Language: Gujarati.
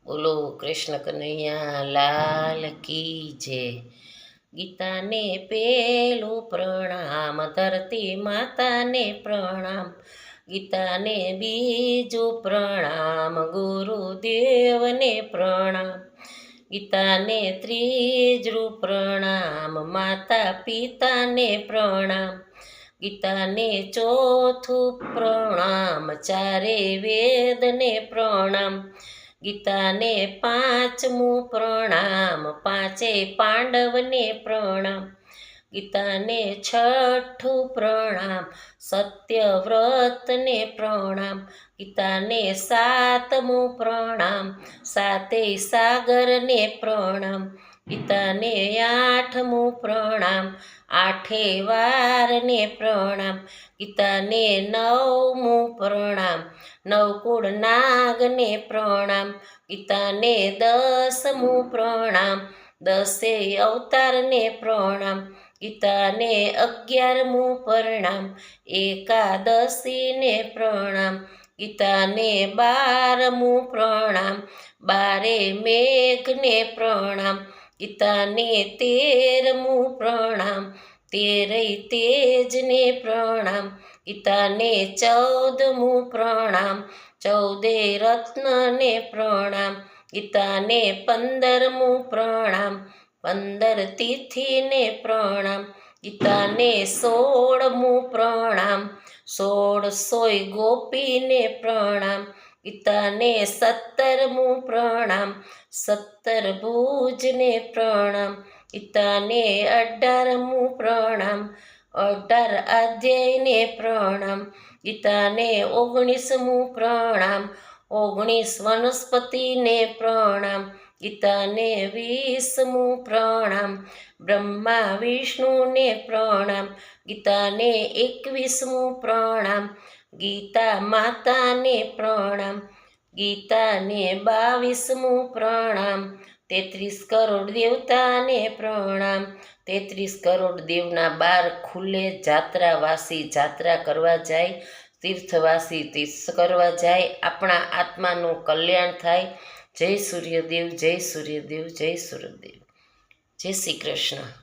બોલો કૃષ્ણ કનૈયા લાલ કી જય। ગીતાને પેલું પ્રણામ, ધરતી માતાને પ્રણામ। ગીતાને બીજું પ્રણામ, ગુરુદેવને પ્રણામ। ગીતાને ત્રીજું પ્રણામ, માતા પિતાને પ્રણામ। ગીતાને ચોથું પ્રણામ, ચારે વેદને પ્રણામ। ગીતાને પાંચમું પ્રણામ, પાંચે પાંડવને પ્રણામ। ગીતાને છઠ્ઠું પ્રણામ, સત્યવ્રતને પ્રણામ। ગીતાને સાતમું પ્રણામ, સાતેય સાગરને પ્રણામ। ગીતાને આઠમું પ્રણામ, આઠે વારને પ્રણામ। ગીતાને નવમું પ્રણામ, નવકુળ નાગને પ્રણામ। ગીતાને દસમું પ્રણામ, દસેય અવતારને પ્રણામ। ગીતાને 11મું પ્રણામ, એકાદશીને પ્રણામ। ગીતાને 12મું પ્રણામ, બારે મેઘને પ્રણામ। ગીતાને 13મું પ્રણામ, તેરય તેજને પ્રણામ। ગીતાને 14મું પ્રણામ, ચૌદેય રત્નને પ્રણામ। ગીતાને 15મું પ્રણામ, 15 તિથિને પ્રણામ। ગીતાને 16મું પ્રણામ, 16 ગોપીને પ્રણામ। ગીતાને 17મું પ્રણામ, 17 ભુજને પ્રણામ। ગીતાને 18મું પ્રણામ, 18 અધ્યાયને પ્રણામ। ગીતાને 19મું પ્રણામ, 19 વનસ્પતિને પ્રણામ। ગીતાને 20મું પ્રણામ, બ્રહ્મા વિષ્ણુને પ્રણામ। ગીતાને 21મું પ્રણામ, ગીતા માતાને પ્રણામ। ગીતાને 22મું પ્રણામ, 33 કરોડ દેવતાને પ્રણામ। 33 કરોડ દેવના 12 ખુલે, જાત્રાવાસી જાત્રા કરવા જાય, તીર્થવાસી તીર્થ કરવા જાય, આપણા આત્માનું કલ્યાણ થાય। જય સૂર્યદેવ, જય સૂર્યદેવ, જય સૂર્યદેવ, જય શ્રી કૃષ્ણ।